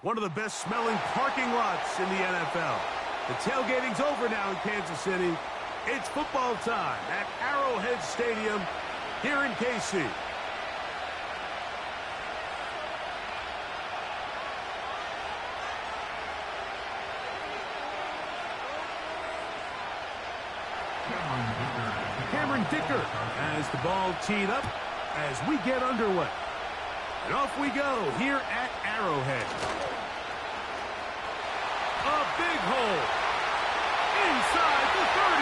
one of the best smelling parking lots in the NFL. The tailgating's over now in Kansas City. It's football time at Arrowhead Stadium here in KC. Cameron Dicker has the ball teed up as we get underway. And off we go here at Arrowhead. A big hole inside the 30.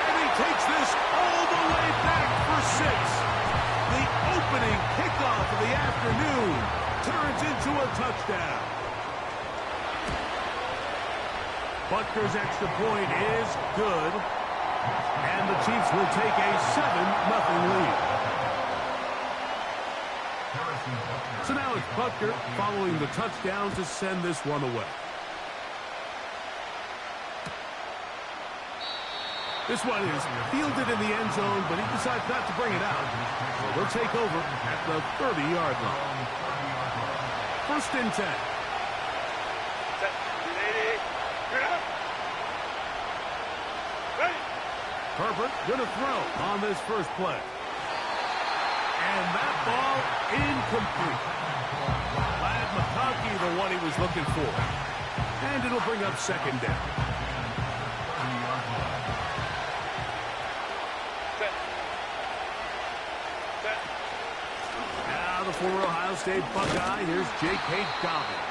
And he takes this all the way back for 6. The opening kickoff of the afternoon turns into a touchdown. Butker's extra point is good. And the Chiefs will take a 7-0 lead. So now it's Butker following the touchdown to send this one away. This one is fielded in the end zone, but he decides not to bring it out. So they'll take over at the 30-yard line. 1st and 10. Herbert going to throw on this first play. And that ball incomplete. Ladd McConkey, the one he was looking for. And it'll bring up 2nd down. Now the former Ohio State Buckeye. Here's J.K. Dobbins.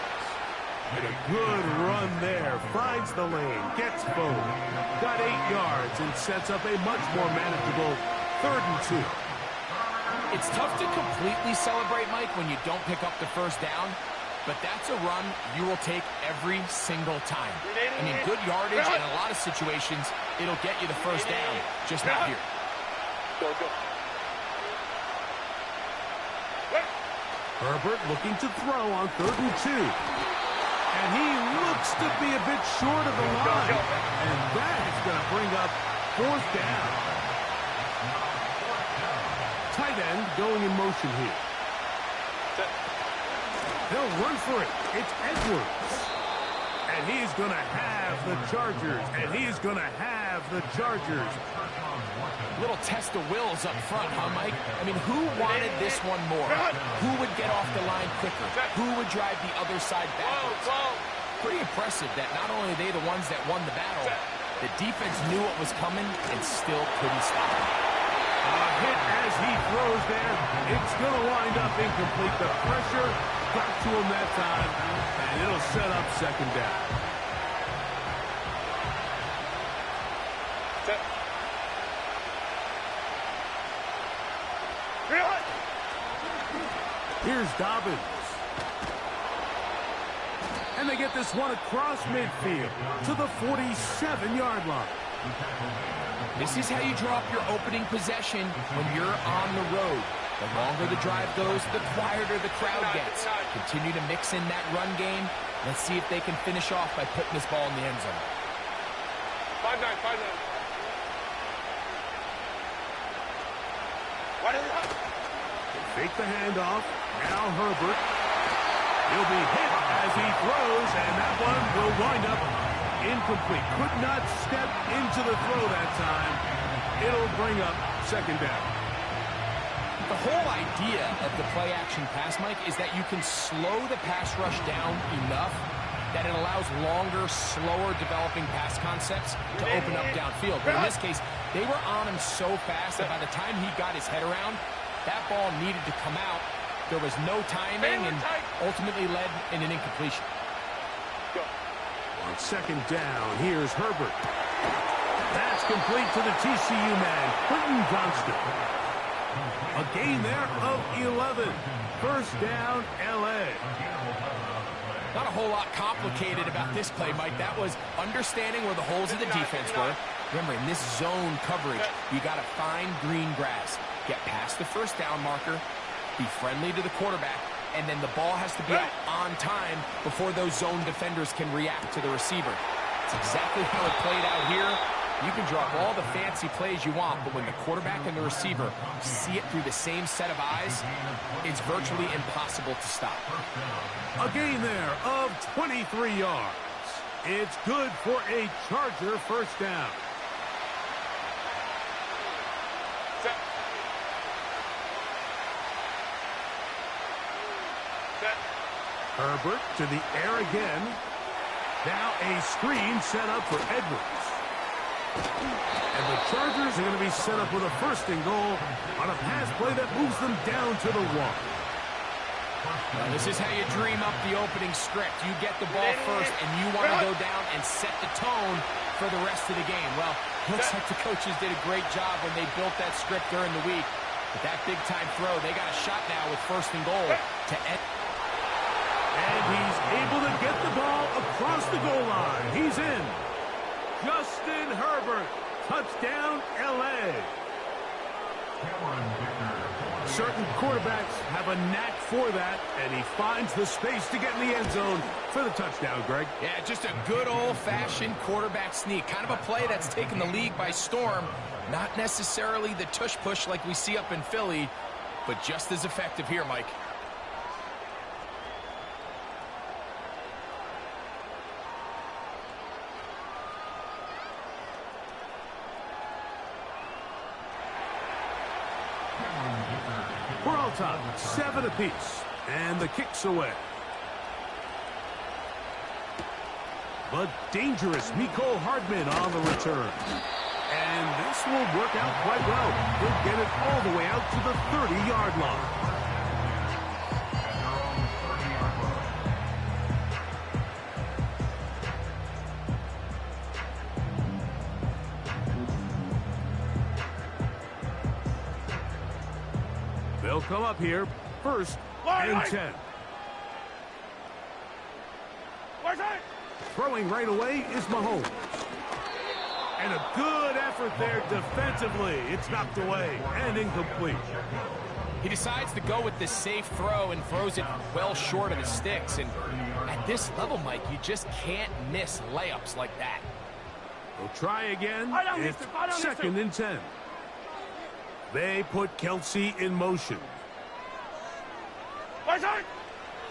And a good run there. Finds the lane. Gets forward. Got 8 yards and sets up a much more manageable 3rd and 2. It's tough to completely celebrate, Mike, when you don't pick up the first down. But that's a run you will take every single time. I mean, good yardage in a lot of situations. It'll get you the first down. Just not here. Go. Herbert looking to throw on 3rd and 2. And he looks to be a bit short of the line. And that is going to bring up 4th down. Tight end going in motion here. They'll run for it. It's Edwards. And he's going to have the Chargers. Little test of wills up front, huh, Mike? I mean, who wanted this one more? Who would get off the line quicker? Who would drive the other side backwards? Pretty impressive that not only are they the ones that won the battle, the defense knew what was coming and still couldn't stop it. A hit as he throws there. It's going to wind up incomplete. The pressure got to him that time, and it'll set up 2nd down. Here's Dobbins. And they get this one across midfield to the 47-yard line. This is how you draw up your opening possession when you're on the road. The longer the drive goes, the quieter the crowd gets. Continue to mix in that run game. Let's see if they can finish off by putting this ball in the end zone. 5-9. Fake the handoff. Now Herbert. He'll be hit as he throws, and that one will wind up incomplete. Could not step into the throw that time. It'll bring up 2nd down. The whole idea of the play-action pass, Mike, is that you can slow the pass rush down enough that it allows longer, slower developing pass concepts to open up downfield. But in this case, they were on him so fast that by the time he got his head around, that ball needed to come out. There was no timing and ultimately led in an incompletion. On 2nd down, here's Herbert. That's complete to the TCU man, Quentin Johnston. A gain there of 11. 1st down, L.A. Not a whole lot complicated about this play, Mike. That was understanding where the holes of the defense were. Remember, in this zone coverage, you got to find green grass. Get past the 1st down marker, be friendly to the quarterback, and then the ball has to be out on time before those zone defenders can react to the receiver. It's exactly how it played out here. You can draw up all the fancy plays you want, but when the quarterback and the receiver see it through the same set of eyes, it's virtually impossible to stop. A gain there of 23 yards. It's good for a Charger first down. Set. Set. Herbert to the air again. Now a screen set up for Edwards. And the Chargers are going to be set up with a first and goal on a pass play that moves them down to the 1. Well, this is how you dream up the opening script. You get the ball first, and you want to go down and set the tone for the rest of the game. Well, looks like the coaches did a great job when they built that script during the week. But that big-time throw, they got a shot now with first and goal to end. And he's able to get the ball across the goal line. He's in. Justin Herbert, touchdown, L.A. Certain quarterbacks have a knack for that, and he finds the space to get in the end zone for the touchdown, Greg. Yeah, just a good old-fashioned quarterback sneak. Kind of a play that's taken the league by storm. Not necessarily the tush-push like we see up in Philly, but just as effective here, Mike. We're all tied, 7 apiece, and the kick's away. But dangerous Mecole Hardman on the return. And this will work out quite well. He'll get it all the way out to the 30-yard line. They'll come up here, first and 10. Throwing right away is Mahomes. And a good effort there defensively. It's knocked away and incomplete. He decides to go with this safe throw and throws it well short of the sticks. And at this level, Mike, you just can't miss layups like that. They'll try again. It's second and 10. They put Kelce in motion.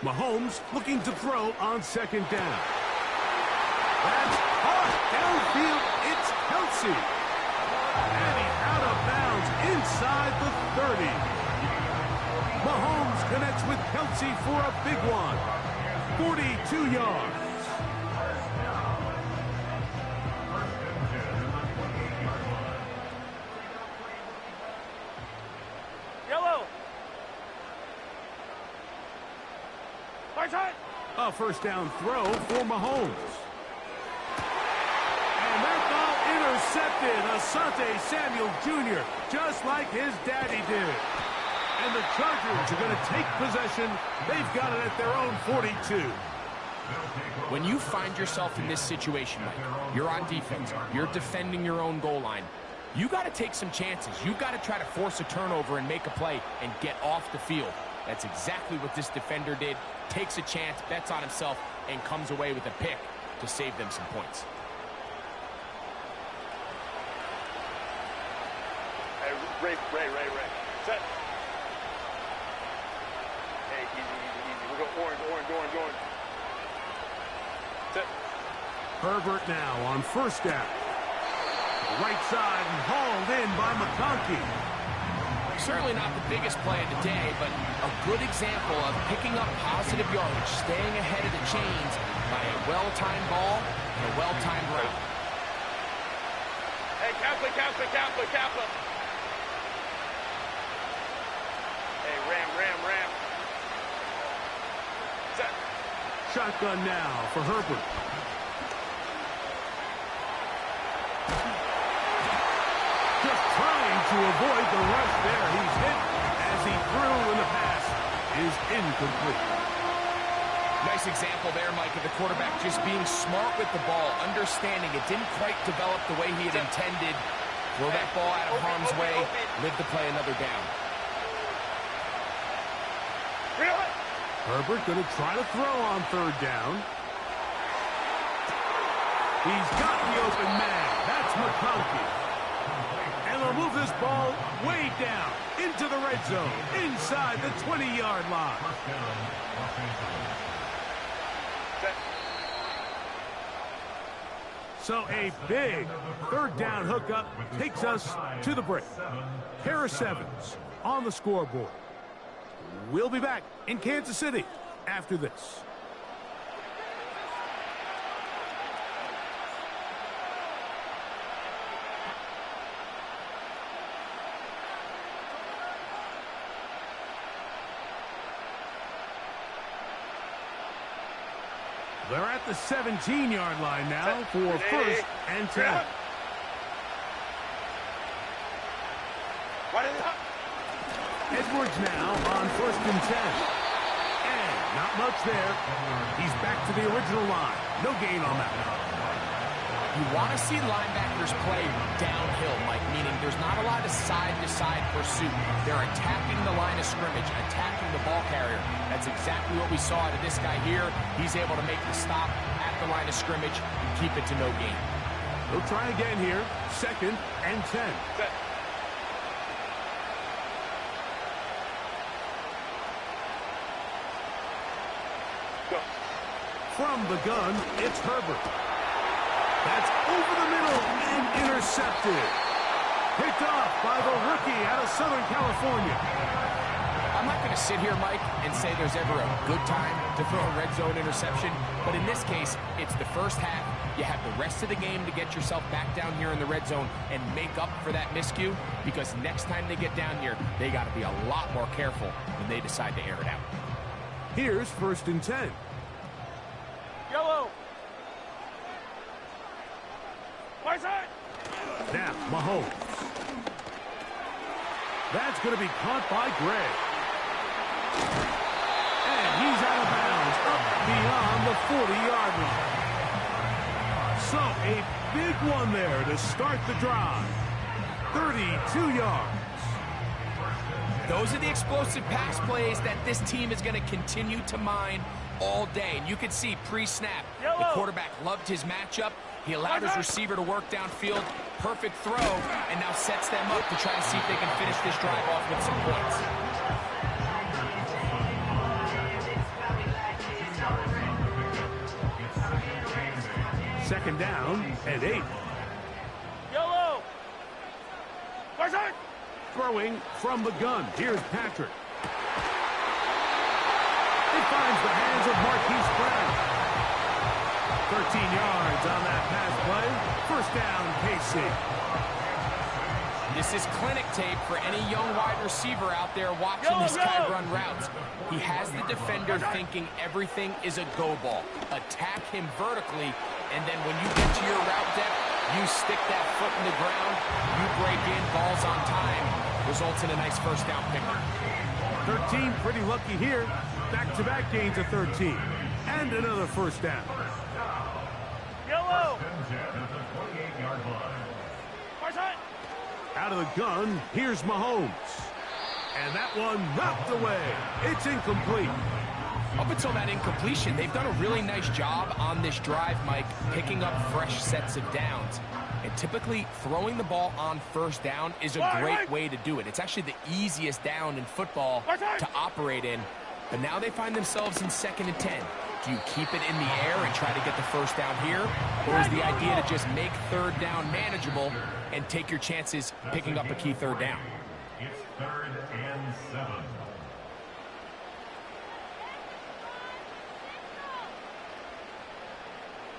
Mahomes looking to throw on second down. That's hard downfield. It's Kelce. And he's out of bounds inside the 30. Mahomes connects with Kelce for a big one. 42 yards. A first down throw for Mahomes. And that ball intercepted. Asante Samuel Jr., just like his daddy did. And the Chargers are going to take possession. They've got it at their own 42. When you find yourself in this situation, Mike, you're on defense, you're defending your own goal line, you got to take some chances. You got to try to force a turnover and make a play and get off the field. That's exactly what this defender did. Takes a chance, bets on himself, and comes away with a pick to save them some points. Hey, Ray. Set. Hey, easy. We're going orange. Set. Herbert now on first down. Right side and hauled in by McConkey. Certainly not the biggest play of the day, but a good example of picking up positive yardage, staying ahead of the chains by a well-timed ball and a well-timed route. Hey, Kaplan. Hey, Ram. Set. Shotgun now for Herbert. Just trying to avoid the rush there. He's hit as he threw, and the pass is incomplete. Nice example there, Mike, of the quarterback just being smart with the ball, understanding it didn't quite develop the way he had intended. Throw that ball out of harm's way, live to play another down. Herbert going to try to throw on third down. He's got the open man. That's McConkey. And they'll move this ball way down into the red zone, inside the 20-yard line. So a big third down hookup takes us to the break. Harris Evans on the scoreboard. We'll be back in Kansas City after this. They're at the 17-yard line now for first and 10. Edwards now on first and 10. And not much there. He's back to the original line. No gain on that one. You want to see linebackers play downhill, Mike, meaning there's not a lot of side-to-side pursuit. They're attacking the line of scrimmage, attacking the ball carrier. That's exactly what we saw out of this guy here. He's able to make the stop at the line of scrimmage and keep it to no gain. They'll try again here. Second and 10. Go. From the gun, it's Herbert. That's over the middle and intercepted. Picked off by the rookie out of Southern California. I'm not going to sit here, Mike, and say there's ever a good time to throw a red zone interception, but in this case, it's the first half. You have the rest of the game to get yourself back down here in the red zone and make up for that miscue, because next time they get down here, they got to be a lot more careful when they decide to air it out. Here's first and 10. Yellow. My side. Now, Mahomes. That's going to be caught by Gray. And he's out of bounds, up beyond the 40-yard line. So, a big one there to start the drive. 32 yards. Those are the explosive pass plays that this team is going to continue to mine all day. And you can see pre-snap, the quarterback loved his matchup. He allowed his receiver to work downfield. Perfect throw, and now sets them up to try to see if they can finish this drive off with some points. Second down and 8. Yellow. My side. Throwing from the gun. Here's Patrick. It finds the hands of Marquise Brown. 13 yards on that pass play. First down, KC. This is clinic tape for any young wide receiver out there watching this guy run routes. He has the defender thinking everything is a go ball. Attack him vertically, and then when you get to your route depth, you stick that foot in the ground, you break in, balls on time, results in a nice first down pickup. 13, pretty lucky here. Back-to-back gains of 13. And another first down. Yellow. Out of the gun, here's Mahomes. And that one knocked away. It's incomplete. Up until that incompletion, they've done a really nice job on this drive, Mike, picking up fresh sets of downs. And typically, throwing the ball on first down is a great way to do it. It's actually the easiest down in football to operate in. But now they find themselves in second and 10. Do you keep it in the air and try to get the first down here? Or is the idea to just make third down manageable and take your chances picking up a key third down? It's 3rd and 7.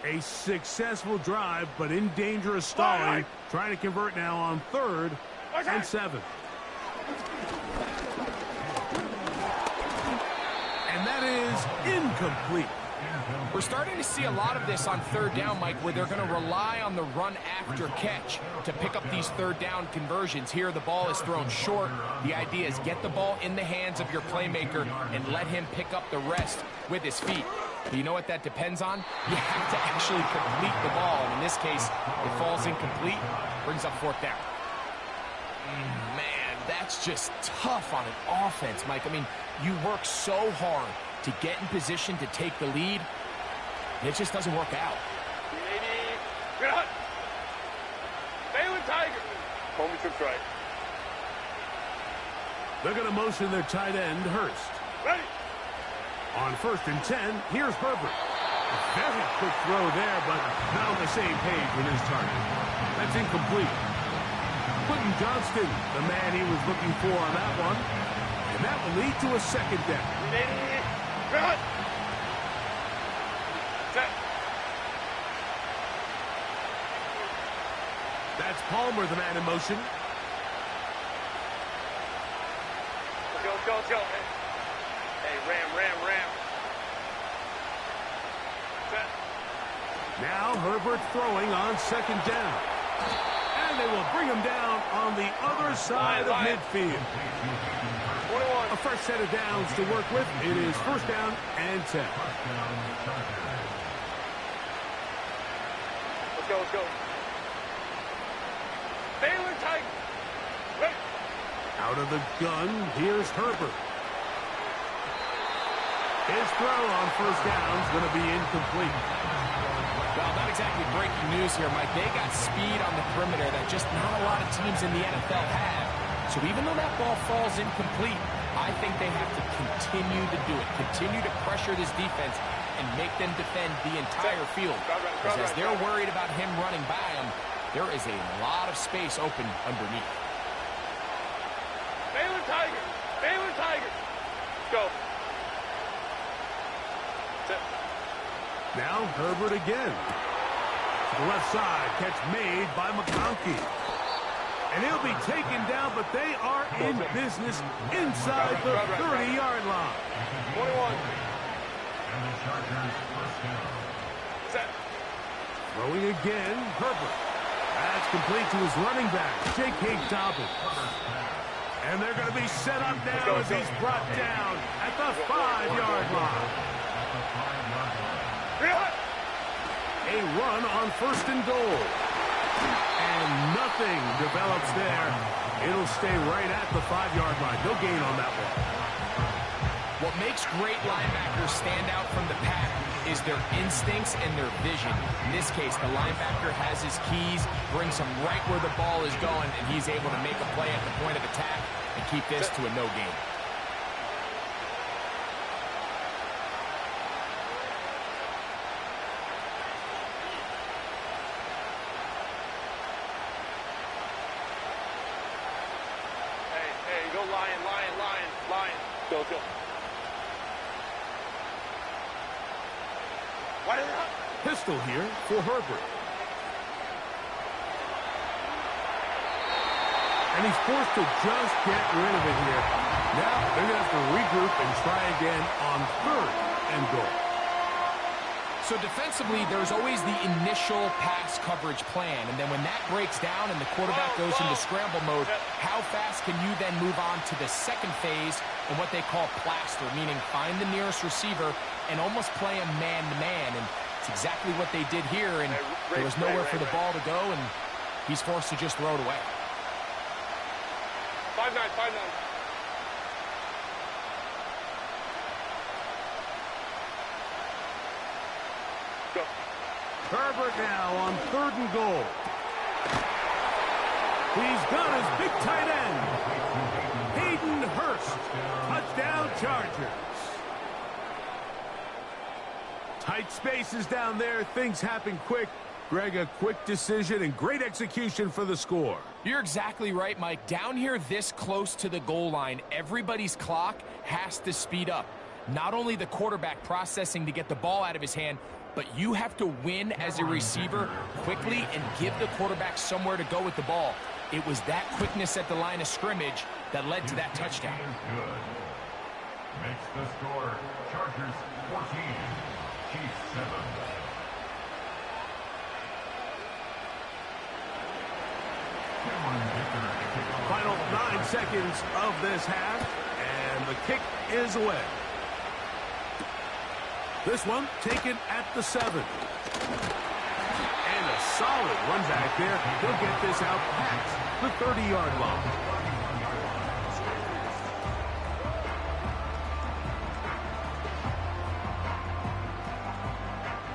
A successful drive, but in danger of stalling. Trying to convert now on 3rd and 7. And that is incomplete. We're starting to see a lot of this on third down, Mike, where they're going to rely on the run after catch to pick up these third down conversions. Here, the ball is thrown short. The idea is get the ball in the hands of your playmaker and let him pick up the rest with his feet. But you know what that depends on? You have to actually complete the ball. And in this case, it falls incomplete, brings up 4th down. Man, that's just tough on an offense, Mike. I mean, you work so hard to get in position to take the lead. It just doesn't work out. Get hot. Balin Tiger. Homie trips right. They're going to motion their tight end, Hurst. Ready. On 1st and 10, here's Herbert. A very quick throw there, but not on the same page with his target. That's incomplete. Quentin Johnston, the man he was looking for on that one. And that will lead to a 2nd down. Cut. Set. That's Palmer, the man in motion. Let's go, let's go. Hey, ram. Set. Now Herbert throwing on 2nd down. And they will bring him down on the other side of midfield. 21. A fresh set of downs to work with. It is 1st down and 10. Let's go. Balin Tiger. Ready. Out of the gun, here's Herbert. His throw on 1st down is going to be incomplete. Well, not exactly breaking news here, Mike. They got speed on the perimeter that just not a lot of teams in the NFL have. So even though that ball falls incomplete, I think they have to continue to do it. Continue to pressure this defense and make them defend the entire field. Because as they're worried about him running by them, there is a lot of space open underneath. Balin Tiger. Let's go. Set. Now Herbert again. To the left side, catch made by McConkey. And he'll be taken down, but they are in business inside the 30-yard line. 21. And the Chargers 1st down. Set. Throwing again, Herbert. That's complete to his running back, J.K. Dobbins. And they're going to be set up now as he's brought down at the 5-yard line. A run on 1st and goal. And nothing develops there. It'll stay right at the 5-yard line. No gain on that one. What makes great linebackers stand out from the pack is their instincts and their vision. In this case, the linebacker has his keys, brings him right where the ball is going, and he's able to make a play at the point of attack and keep this to a no gain. Hey, go lion. Go. Why did it? Pistol here for Herbert. And he's forced to just get rid of it here. Now they're going to have to regroup and try again on 3rd and goal. So defensively, there's always the initial pass coverage plan. And then when that breaks down and the quarterback goes into scramble mode, how fast can you then move on to the 2nd phase and what they call plaster, meaning find the nearest receiver and almost play him man-to-man. And it's exactly what they did here. And there was nowhere for the ball to go, and he's forced to just throw it away. 5-9. Go. Herbert now on 3rd and goal. He's got his big tight end, Hayden Hurst. Touchdown Chargers. Tight spaces down there. Things happen quick. Greg, a quick decision and great execution for the score. You're exactly right, Mike. Down here this close to the goal line, everybody's clock has to speed up. Not only the quarterback processing to get the ball out of his hand, but you have to win as a receiver quickly and give the quarterback somewhere to go with the ball. It was that quickness at the line of scrimmage that led to that touchdown. Good. Makes the score Chargers 14, Chiefs 7. Final 9 seconds of this half, and the kick is away. This one taken at the 7. And a solid run back there. He'll get this out past the 30-yard line.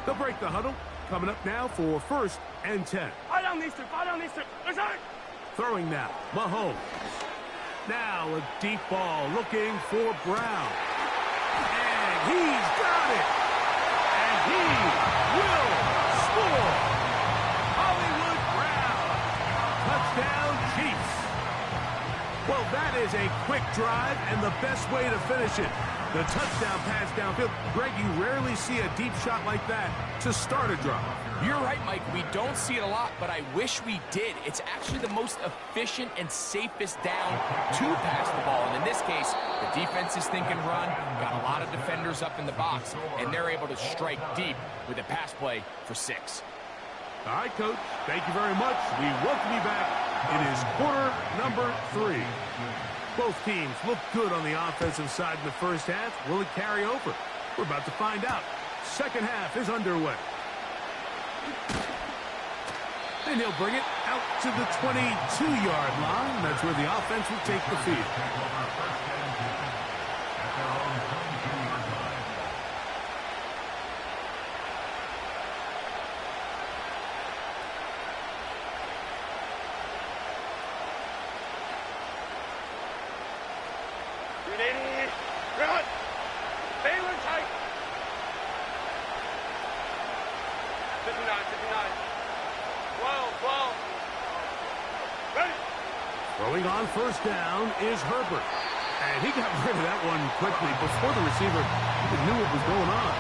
They'll break the huddle. Coming up now for 1st and 10. Throwing now, Mahomes. Now a deep ball looking for Brown. And he's got it. And he will score. Hollywood Brown. Touchdown, Chiefs. Well, that is a quick drive and the best way to finish it. The touchdown pass downfield. Greg, you rarely see a deep shot like that to start a drive. You're right, Mike. We don't see it a lot, but I wish we did. It's actually the most efficient and safest down to pass the ball. And in this case, the defense is thinking run, got a lot of defenders up in the box, and they're able to strike deep with a pass play for 6. All right, Coach. Thank you very much. We welcome you back. It is quarter number 3. Both teams look good on the offensive side in the first half. Will it carry over? We're about to find out. Second half is underway. And he'll bring it out to the 22-yard line. That's where the offense will take the field. Run! Baylor tight! 59, 59. 12. Ready! Throwing on 1st down is Herbert. And he got rid of that one quickly before the receiver even knew what was going on.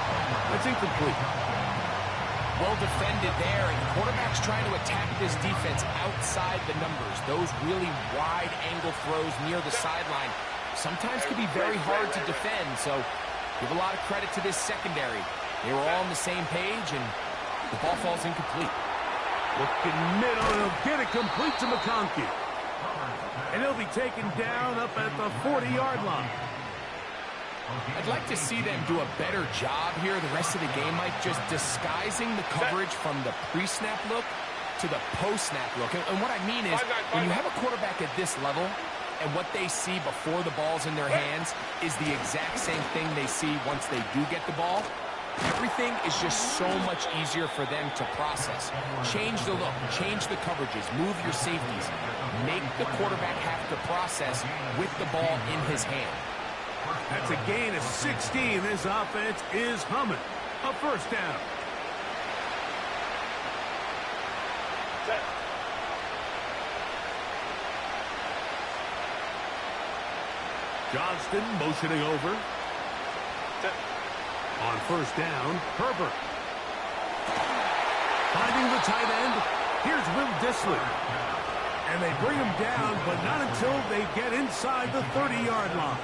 That's incomplete. Well defended there, and the quarterback's trying to attack this defense outside the numbers. Those really wide angle throws near the sideline sometimes can be very hard to defend, so give a lot of credit to this secondary. They were all on the same page, and the ball falls incomplete. Looking middle, and he'll get it complete to McConkey. And he'll be taken down up at the 40-yard line. I'd like to see them do a better job here the rest of the game, Mike, just disguising the coverage from the pre-snap look to the post-snap look. And what I mean is, when you have a quarterback at this level, and what they see before the ball's in their hands is the exact same thing they see once they do get the ball, everything is just so much easier for them to process. Change the look, change the coverages, move your safeties. Make the quarterback have to process with the ball in his hand. That's a gain of 16. This offense is humming. A 1st down. Set. Johnston motioning over. Set. On 1st down, Herbert. Finding the tight end. Here's Will Dissly. And they bring him down, but not until they get inside the 30-yard line.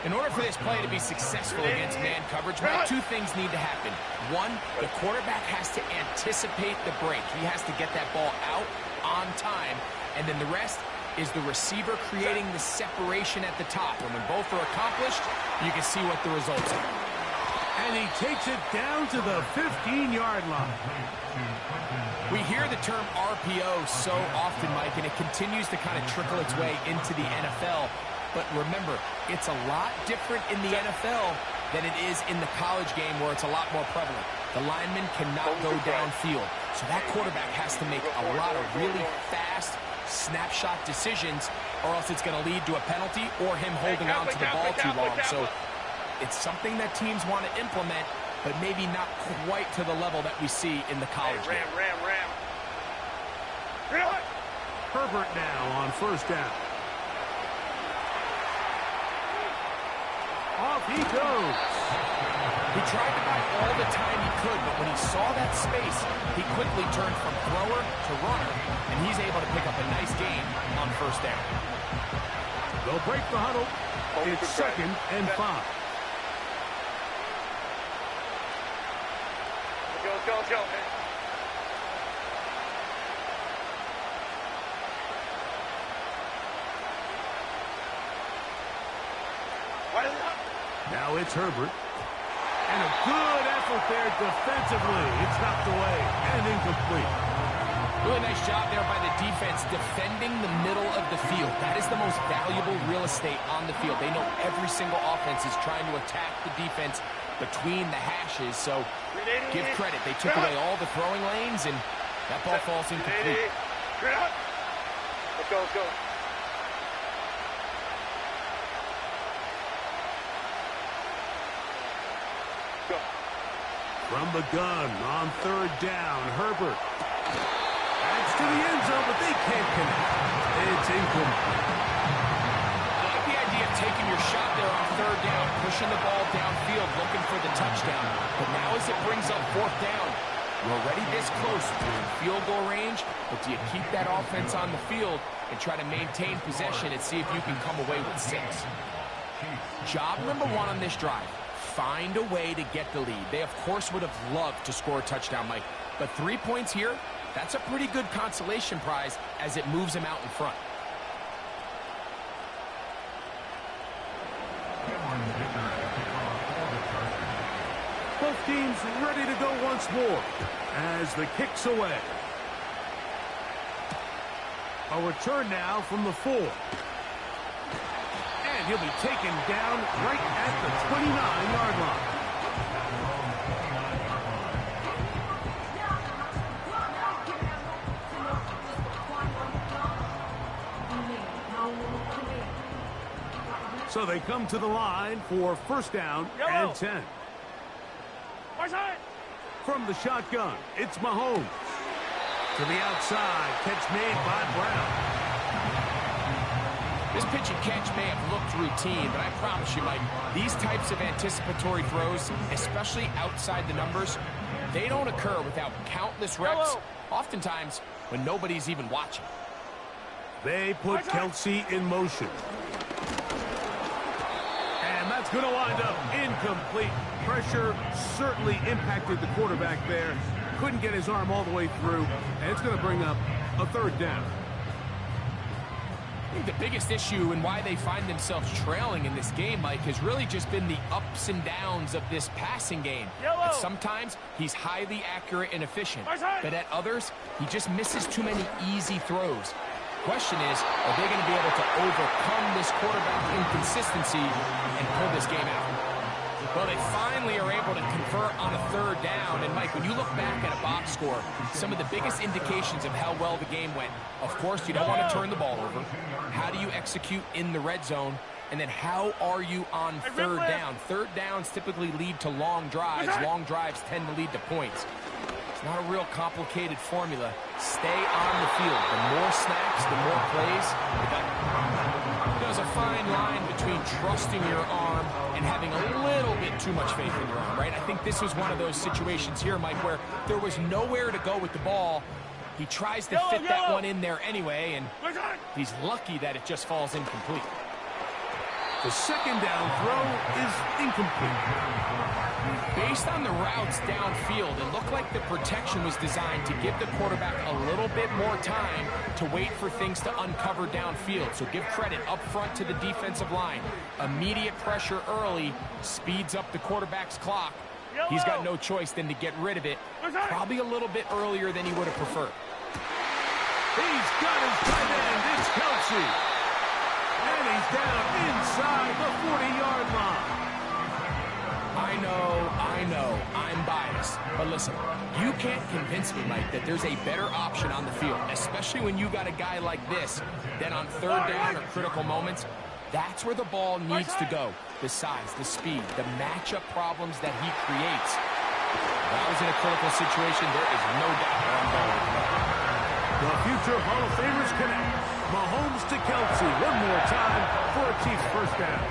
In order for this play to be successful against man coverage, Mike, 2 things need to happen. 1, the quarterback has to anticipate the break. He has to get that ball out on time. And then the rest is the receiver creating the separation at the top. And when both are accomplished, you can see what the results are. And he takes it down to the 15-yard line. We hear the term RPO so often, Mike, and it continues to kind of trickle its way into the NFL. But remember, it's a lot different in the NFL than it is in the college game where it's a lot more prevalent. The lineman cannot go downfield. So that quarterback has to make a lot of really fast snapshot decisions, or else it's going to lead to a penalty or him holding on to the ball too long. So it's something that teams want to implement, but maybe not quite to the level that we see in the college game. Ram. Herbert now on 1st down. Off he goes. He tried to buy all the time he could, but when he saw that space, he quickly turned from thrower to runner, and he's able to pick up a nice gain on 1st down. They'll break the huddle. It's 2nd and 5. Let's go. Now it's Herbert. And a good effort there defensively. It's knocked away and incomplete. Really nice job there by the defense defending the middle of the field. That is the most valuable real estate on the field. They know every single offense is trying to attack the defense between the hashes, so give credit. They took away all the throwing lanes, and that ball falls incomplete. Let's go, let's go. Go. From the gun on third down, Herbert. Adds to the end zone, but they can't connect. It's incomplete. I like the idea of taking your shot there on third down, pushing the ball downfield, looking for the touchdown. But now as it brings up fourth down, you're already this close to field goal range, but do you keep that offense on the field and try to maintain possession and see if you can come away with 6? Job number 1 on this drive, find a way to get the lead. They, of course, would have loved to score a touchdown, Mike, but 3 points here, that's a pretty good consolation prize as it moves them out in front. Both teams ready to go once more as the kick's away. A return now from the 4. And he'll be taken down right at the 29-yard line. So they come to the line for first down and 10. From the shotgun, it's Mahomes. To the outside, catch made by Brown. This pitch and catch may have looked routine, but I promise you, Mike, these types of anticipatory throws, especially outside the numbers, they don't occur without countless reps, oftentimes when nobody's even watching. They put Kelce in motion. And that's going to wind up incomplete. Pressure certainly impacted the quarterback there. Couldn't get his arm all the way through, and it's going to bring up a third down. I think the biggest issue and why they find themselves trailing in this game, Mike, has really just been the ups and downs of this passing game. At sometimes, he's highly accurate and efficient, but at others, he just misses too many easy throws. Question is, are they going to be able to overcome this quarterback inconsistency and pull this game out? Well, they finally are able to convert on a third down. And, Mike, when you look back at a box score, some of the biggest indications of how well the game went, of course, you don't want to turn the ball over. How do you execute in the red zone? And then how are you on third down? Third downs typically lead to long drives. Long drives tend to lead to points. It's not a real complicated formula. Stay on the field. The more snaps, the more plays, the better. There's a fine line between trusting your arm and having a little bit too much faith in your arm, right? I think this was one of those situations here, Mike, where there was nowhere to go with the ball. He tries to fit that one in there anyway, and he's lucky that it just falls incomplete. The second down throw is incomplete. Based on the routes downfield, it looked like the protection was designed to give the quarterback a little bit more time to wait for things to uncover downfield. So give credit up front to the defensive line. Immediate pressure early speeds up the quarterback's clock. He's got no choice than to get rid of it, probably a little bit earlier than he would have preferred. He's got his tight end. It's Kelce. And he's down inside the 40-yard line. I know, I'm biased. But listen, you can't convince me, Mike, that there's a better option on the field, especially when you got a guy like this, that on third down or critical moments, that's where the ball needs to go. The size, the speed, the matchup problems that he creates. If I was in a critical situation, there is no doubt where I'm going with that. The future Hall of Famers connect. Mahomes to Kelce one more time for a Chiefs first down.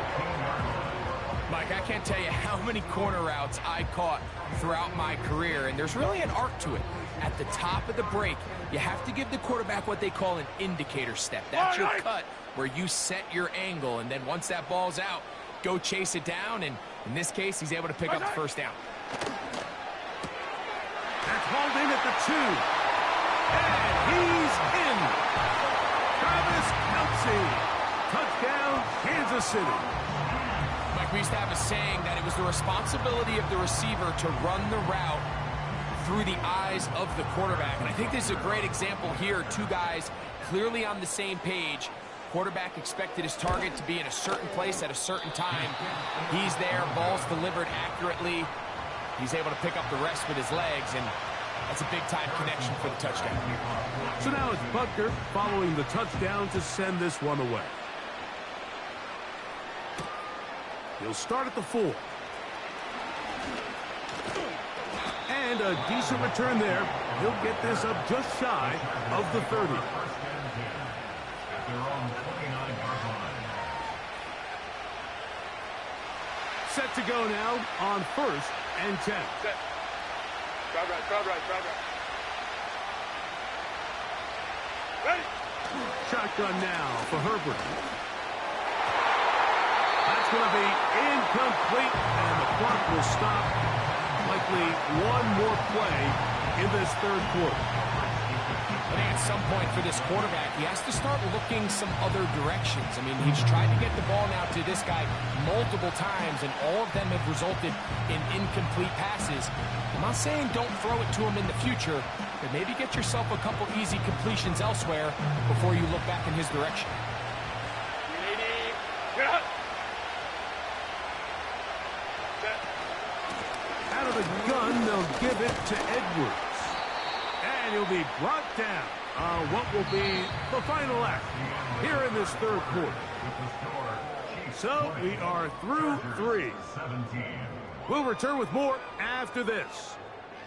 Mike, I can't tell you how many corner routes I caught throughout my career, and there's really an art to it. At the top of the break, you have to give the quarterback what they call an indicator step. That's your cut where you set your angle, and then once that ball's out, go chase it down, and in this case, he's able to pick up the first down. That's hauled in at the 2. And he's in. Travis Kelce. Touchdown, Kansas City. Mike, we used to have a saying that it was the responsibility of the receiver to run the route through the eyes of the quarterback. And I think this is a great example here. Two guys clearly on the same page, quarterback expected his target to be in a certain place at a certain time. He's there, ball's delivered accurately. He's able to pick up the rest with his legs, and that's a big-time connection for the touchdown. So now it's Butker following the touchdown to send this one away. He'll start at the 4. And a decent return there. He'll get this up just shy of the 30. First and 10 at their own 29-yard line. Set to go now on 1st and 10. Set. Drive right, drive right, drive right. Ready. Shotgun now for Herbert. That's going to be incomplete, and the clock will stop. Likely one more play in this third quarter. I think at some point for this quarterback, he has to start looking some other directions. I mean, he's tried to get the ball now to this guy multiple times, and all of them have resulted in incomplete passes. I'm not saying don't throw it to him in the future, but maybe get yourself a couple easy completions elsewhere before you look back in his direction. Out of the gun, they'll give it to Edwards. And he'll be brought down on what will be the final act here in this third quarter. So we are through 3. We'll return with more after this.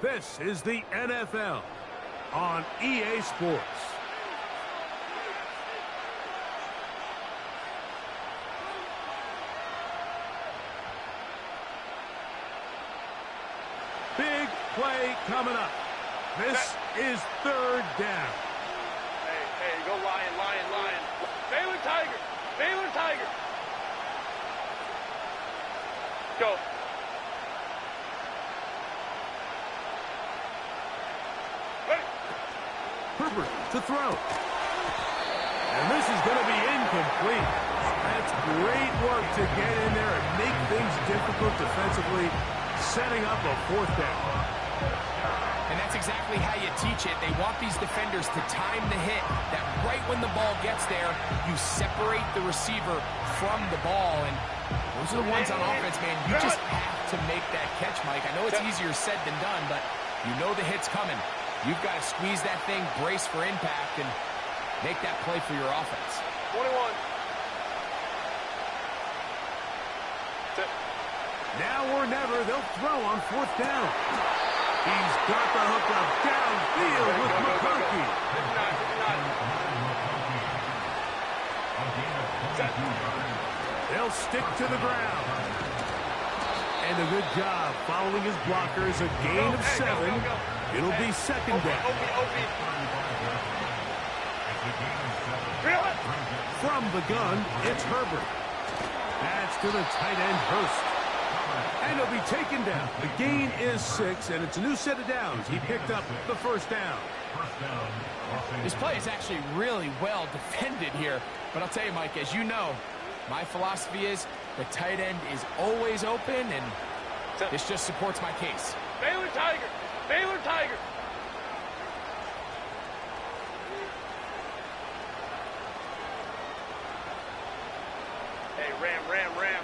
This is the NFL on EA Sports. Big play coming up. This is 3rd down. Hey, go Lion, Lion, Lion. Baylor Tiger, Baylor Tiger. Go. Ready. Herbert to throw. And this is going to be incomplete. That's great work to get in there and make things difficult defensively, setting up a 4th down. And that's exactly how you teach it. They want these defenders to time the hit, that right when the ball gets there, you separate the receiver from the ball. And those are the ones on offense, man. You just have to make that catch, Mike. I know it's easier said than done, but you know the hit's coming. You've got to squeeze that thing, brace for impact, and make that play for your offense. 21. Now or never, they'll throw on 4th down. He's got the hook up downfield with McConkey. 59. They'll stick to the ground. And a good job following his blockers. A gain of 7. It'll be 2nd down. From the gun, it's Herbert. That's to the tight end, Hurst. And he'll be taken down. The gain is 6, and it's a new set of downs. He picked up the 1st down. This play is actually really well defended here. But I'll tell you, Mike, as you know, my philosophy is the tight end is always open, and this just supports my case. Baylor Tiger, Baylor Tiger. Hey, Ram, Ram, Ram.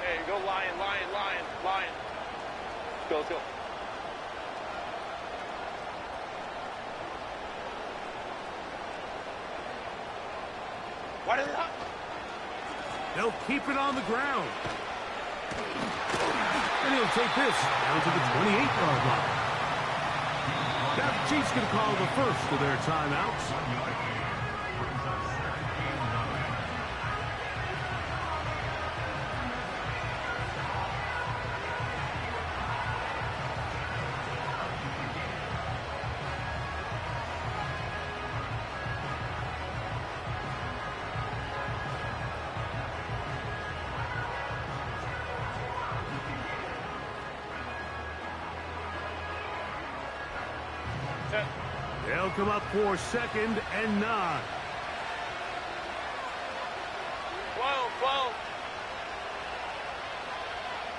Hey, go Lion, Lion, Lion, Lion. Go, let's go. Why did it not? They'll keep it on the ground. And he'll take this down to the 28-yard line. Now the Chiefs going to call the first of their timeouts. They'll come up for 2nd and 9. 12.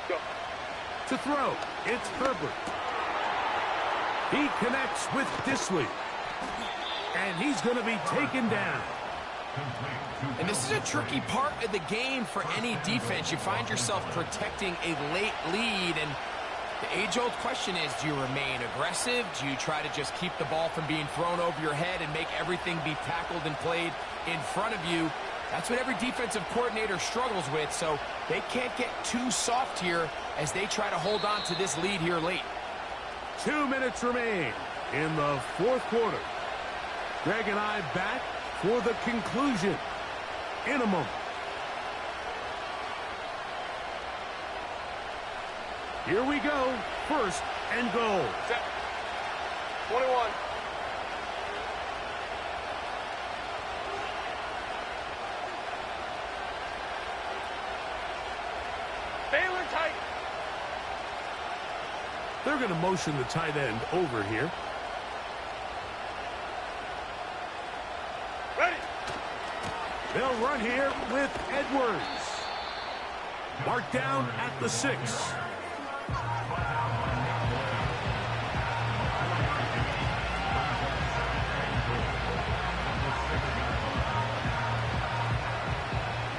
Go. To throw, it's Herbert. He connects with Disley. And he's going to be taken down. And this is a tricky part of the game for any defense. You find yourself protecting a late lead, and the age-old question is, do you remain aggressive? Do you try to just keep the ball from being thrown over your head and make everything be tackled and played in front of you? That's what every defensive coordinator struggles with, so they can't get too soft here as they try to hold on to this lead here late. 2 minutes remain in the fourth quarter. Greg and I back for the conclusion in a moment. Here we go. First and goal. Set. 21. Baylor tight. They're going to motion the tight end over here. Ready. They'll run here with Edwards. Marked down at the 6.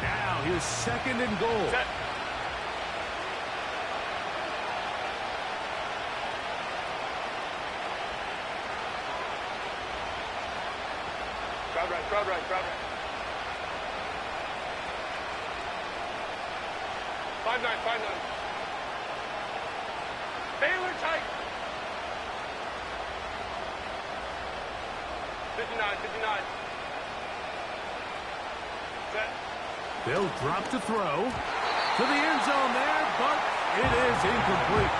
Now here's second and goal. Set. Crowd right, crowd right, crowd right. 5-9, 5-9. Baylor tight. 59, 59. Set. They'll drop to throw to the end zone there, but it is incomplete.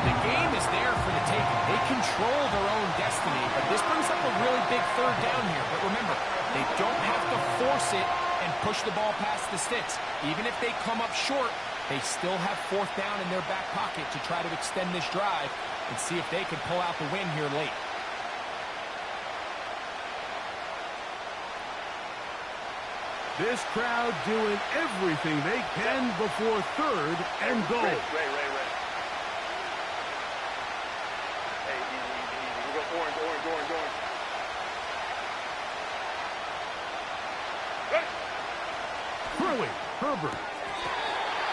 The game is there for the taking. They control their own destiny, but this brings up a really big third down here. But remember, they don't have to force it and push the ball past the sticks. Even if they come up short, they still have fourth down in their back pocket to try to extend this drive and see if they can pull out the win here late. This crowd doing everything they can before third and goal. Ray. Hey, easy. We go orange. Ready. Throwing, Herbert.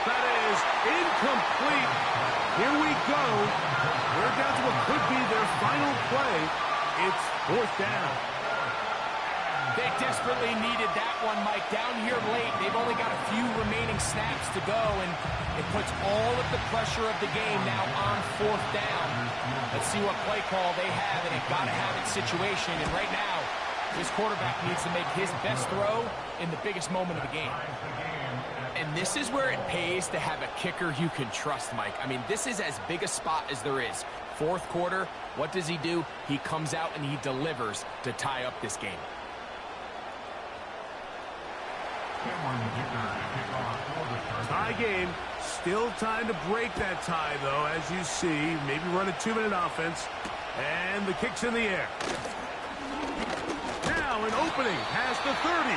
That is incomplete. Here we go. We're down to what could be their final play. It's fourth down. They desperately needed that one, Mike. Down here late, they've only got a few remaining snaps to go, and it puts all of the pressure of the game now on fourth down. Let's see what play call they have in a gotta-have-it situation. And right now, this quarterback needs to make his best throw in the biggest moment of the game. And this is where it pays to have a kicker you can trust, Mike. I mean, this is as big a spot as there is. Fourth quarter, what does he do? He comes out and he delivers to tie up this game. Tie game. Still time to break that tie, though, as you see. Maybe run a 2-minute offense. And the kick's in the air. Now an opening past the 30.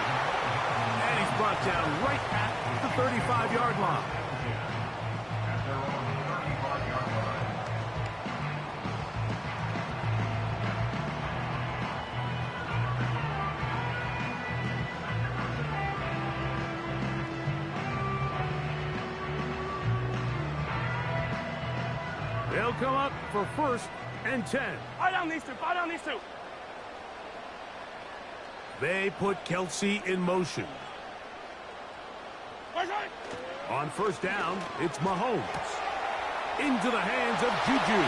And he's brought down right at the 35-yard line. They'll come up for first and 10. Fire down these two. They put Kelsey in motion. Right. On first down, it's Mahomes. Into the hands of Juju.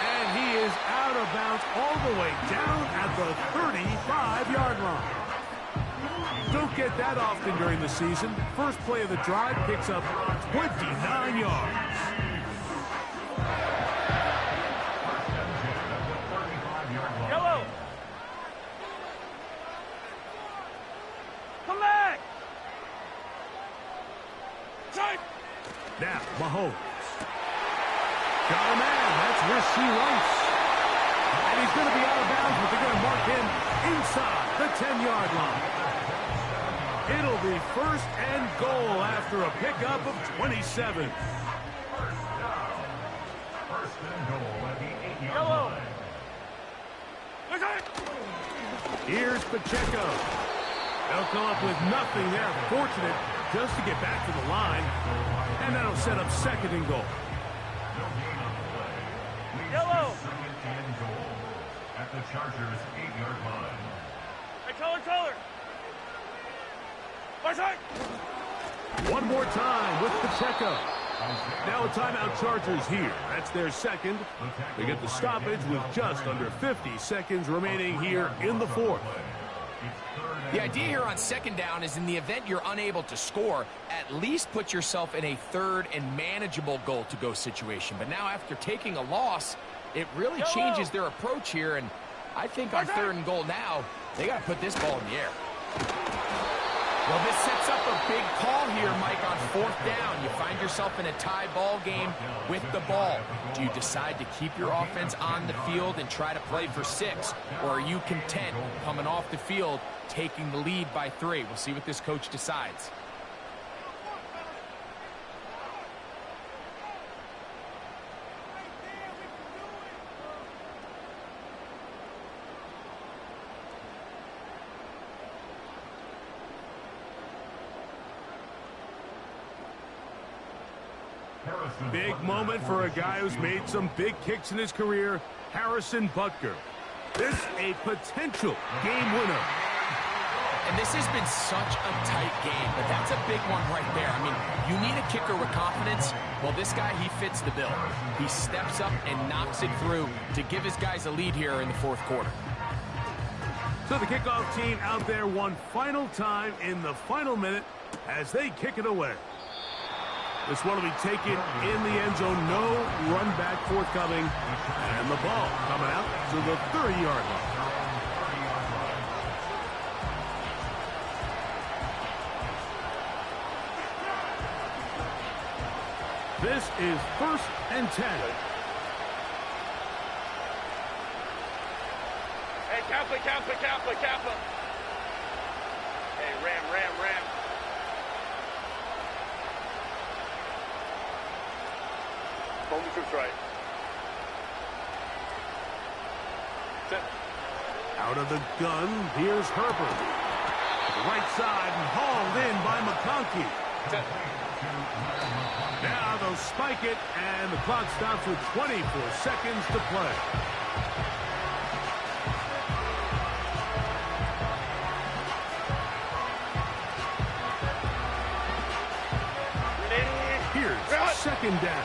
And he is out of bounds all the way down at the 35-yard line. Don't get that often during the season. First play of the drive picks up 29 yards. Yellow. Come back. Tight. Now, Mahomes. Got a man. That's Rasheed Rice. And he's going to be out of bounds, but they're going to mark him inside the 10-yard line. It'll be first and goal after a pickup of 27. First and goal at the 8-yard Yellow. line. Here's Pacheco. They'll come up with nothing there. Fortunate just to get back to the line. And that'll set up second and goal. Yellow. Second and goal at the Chargers' 8-yard line. Hey, color. My side. One more time with Pacheco. Now a timeout Chargers here. That's their second. They get the stoppage with just under 50 seconds remaining here in the fourth. The idea here on second down is in the event you're unable to score, at least put yourself in a third and manageable goal-to-go situation. But now after taking a loss, it really changes their approach here. And I think on third and goal now, they got to put this ball in the air. Well, this sets up a big call here, Mike, on fourth down. You find yourself in a tie ball game with the ball. Do you decide to keep your offense on the field and try to play for 6? Or are you content coming off the field, taking the lead by 3? We'll see what this coach decides. Big moment for a guy who's made some big kicks in his career, Harrison Butker. This a potential game winner. And this has been such a tight game, but that's a big one right there. I mean, you need a kicker with confidence. Well, this guy, he fits the bill. He steps up and knocks it through to give his guys a lead here in the fourth quarter. So the kickoff team out there one final time in the final minute as they kick it away. This one will be taken in the end zone. No run back forthcoming. And the ball coming out to the 30-yard line. This is 1st and 10. Hey, Kappa. Hey, Ram. Home troops right. Set. Out of the gun, here's Herbert. Right side and hauled in by McConkey. Set. Now they'll spike it, and the clock stops with 24 seconds to play. Here's second down.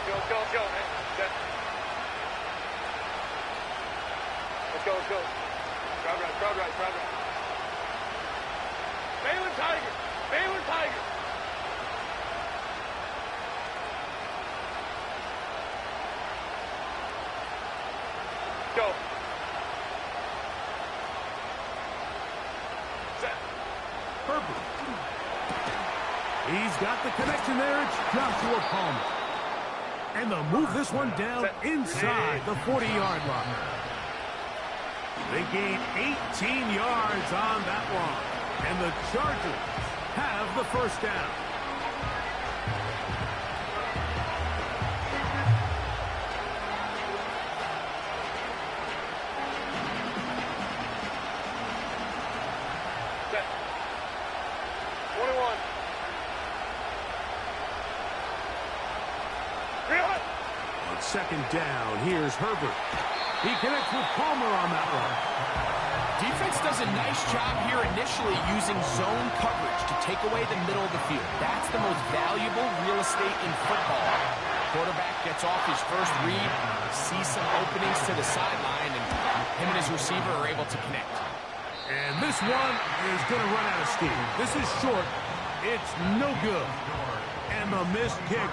Let's go, man. Set. Let's go. Crowd right. Baylor Tiger. Go. Set. Herbert. He's got the connection there. It's Joshua Palmer. And they'll move this one down inside the 40-yard line. They gain 18 yards on that one. And the Chargers have the first down. Set. 21. On second down, here's Herbert. He connects with Palmer on that one. Defense does a nice job here initially using zone coverage to take away the middle of the field. That's the most valuable real estate in football. Quarterback gets off his first read, sees some openings to the sideline, and him and his receiver are able to connect. And this one is going to run out of steam. This is short. It's no good. And the missed kick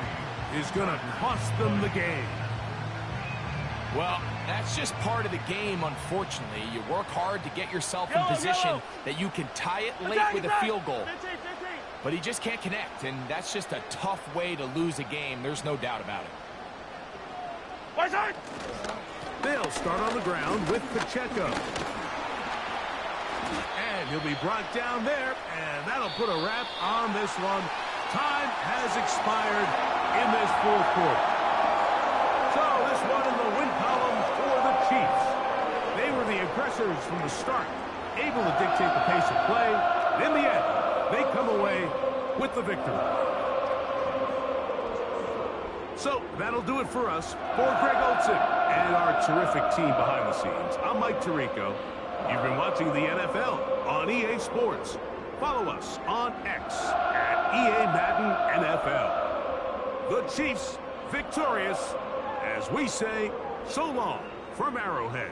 is going to cost them the game. Well, that's just part of the game, unfortunately. You work hard to get yourself in position that you can tie it late with a field goal. But he just can't connect, and that's just a tough way to lose a game. There's no doubt about it. They'll start on the ground with Pacheco. And he'll be brought down there, and that'll put a wrap on this one. Time has expired in this fourth quarter. So this one in the win column for the Chiefs. They were the aggressive Pacers from the start, able to dictate the pace of play. And in the end, they come away with the victory. So that'll do it for us. For Greg Olsen and our terrific team behind the scenes, I'm Mike Tirico. You've been watching the NFL on EA Sports. Follow us on X at EA Madden NFL. The Chiefs victorious as we say so long from Arrowhead.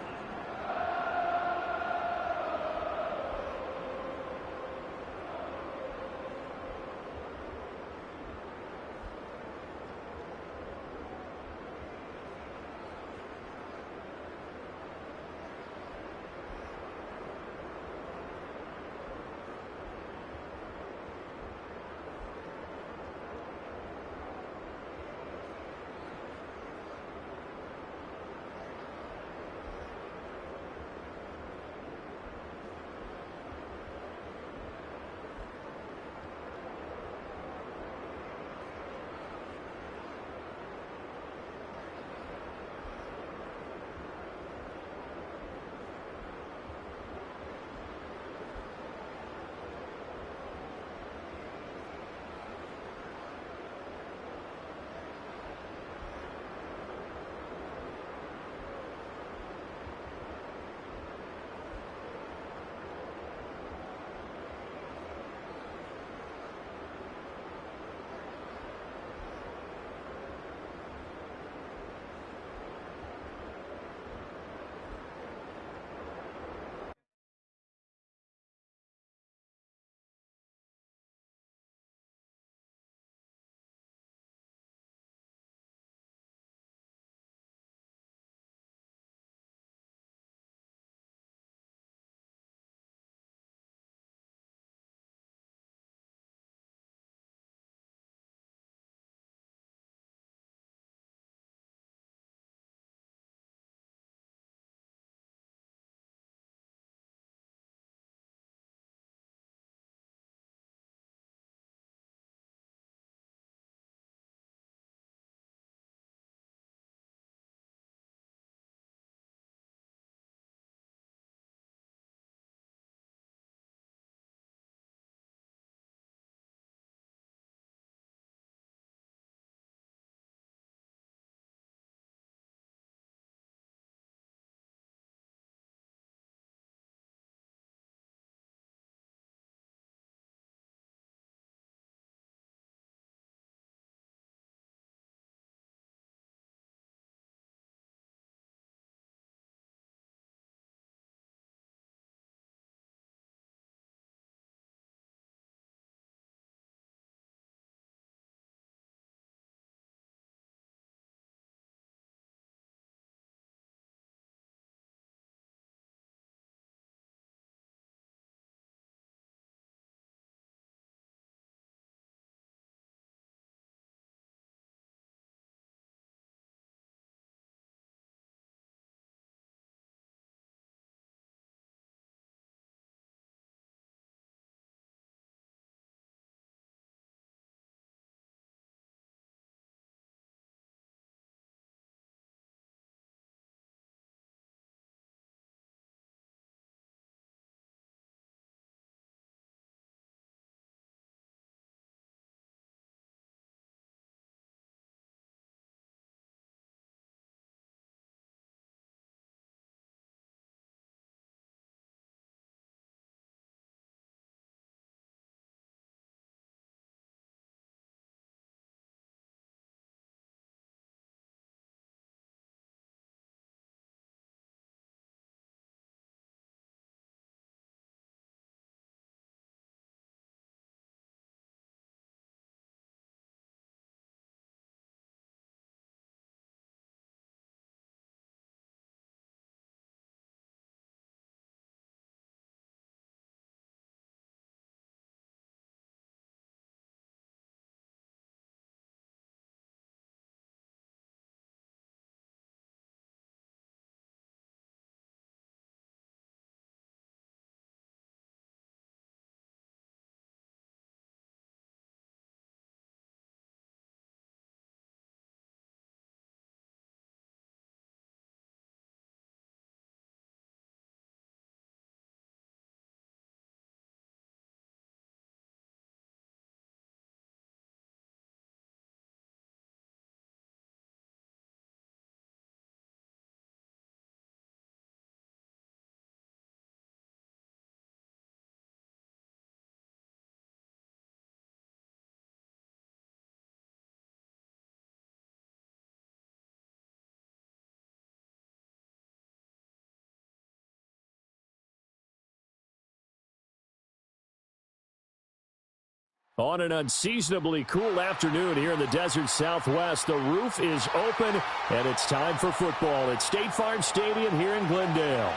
On an unseasonably cool afternoon here in the desert Southwest, the roof is open, and it's time for football at State Farm Stadium here in Glendale.